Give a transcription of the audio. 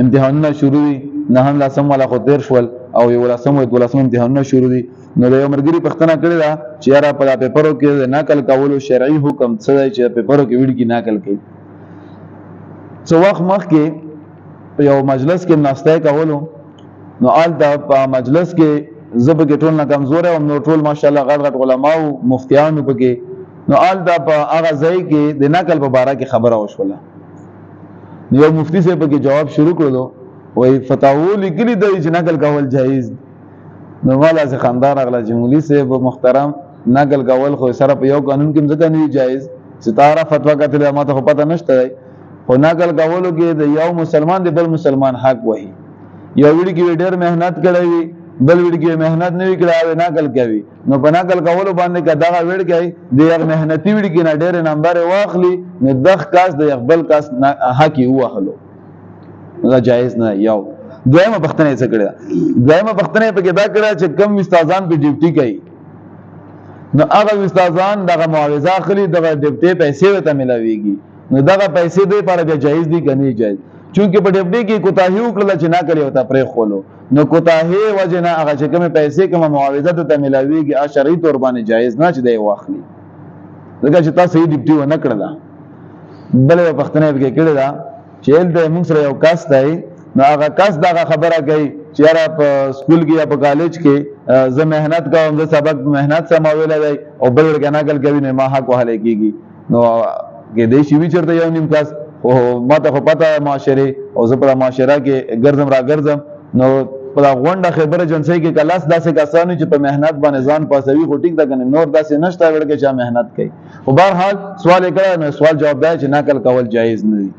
امتحانونه شروع دي، نه هم لاسم والا خو تیر شول او یو لاسم او دولسم امتحانونه شروع دي. نو د یو مرګري پښتنه کړی دا چې یاره په پیپرو کې د نقل کولو شرعي حکم څه دی چې پیپرو کې ویډ کې نقل کوي. څو وخت مخکې په یو مجلس کې ناشته کولو، نو آلته په مجلس کې زب کې ټول نه کمزور او نو ټول ماشاءالله غټ غټ علما او مفتیان وبکې، نو آلته په هغه ځای کې د نقل په باره کې خبره وشوله. یو مفتی صاحب کې جواب شروع کړو، وای فتاوی لیکلي دی چې نقل کول جایز. نو والا څه خاندار اغلا جمهوریت صاحب محترم، نقل کول خو سره په یو قانون کې ځکه نه جایز، ستاره فتوا کتل ماته خو پته نشته دی، خو نقل کولو کې د یو مسلمان د بل مسلمان حق وایي. یو ویډ کې ډېر مهنت کړی وي، بل ویډ کې مهنت نه وی کړی او نقل کوي، نو په نقل کولو باندې کدا ویډ کوي د یو مهنتي ویډ کې نه ډېر نمبر واخلي، نو دغه کاس د خپل کاس حق یې واخلو، دا جایز نه. یو دویمه پښتنه څه کړی، دویمه پښتنه په کې دا کړی چې کم استادان په ډیوټي کوي، نو هغه استادان دغه معاوضه اخلي، دغه ډیوټي پیسې ورته ملاويږي، نو دغه پیسې دوی لپاره جایز دي که نه جایز؟ چونکه په ډیوټي کې کوتاهي وکړه چې نه کړی وته پرې خولو، نو کوتاهي وجه نه هغه چې کوم پیسې کوم معاوضه ته ملاويږي ا شرعي تور باندې جایز نه چې دی واخلي، ځکه چې تاسو یې ډیوټي و نه کړل. بل پښتنه کې کړی دا چې د موږ سره یو کس دی، نو هغه کس دا خبره کوي چې یاره په سکول کې یا په کالج کې زه مهنت کوم، زه سبق مهنت سره ماویل دی او بل ورګه نقل کوي، نه ما حق وهل کېږي. نو کې دې شی وی چرته یو نیم کس او ماته خو پته معاشره او زه په معاشره کې ګرځم را ګرځم، نو په غونډه خبره جنسي کې کلاس داسې کسانو چې په مهنت باندې ځان پاسوي، خو ټیک ده کنه نور داسې نشته ورګه چې مهنت کوي. خو بهر حال سوال کړه، نو سوال جواب دی چې نقل کول جایز نه دي.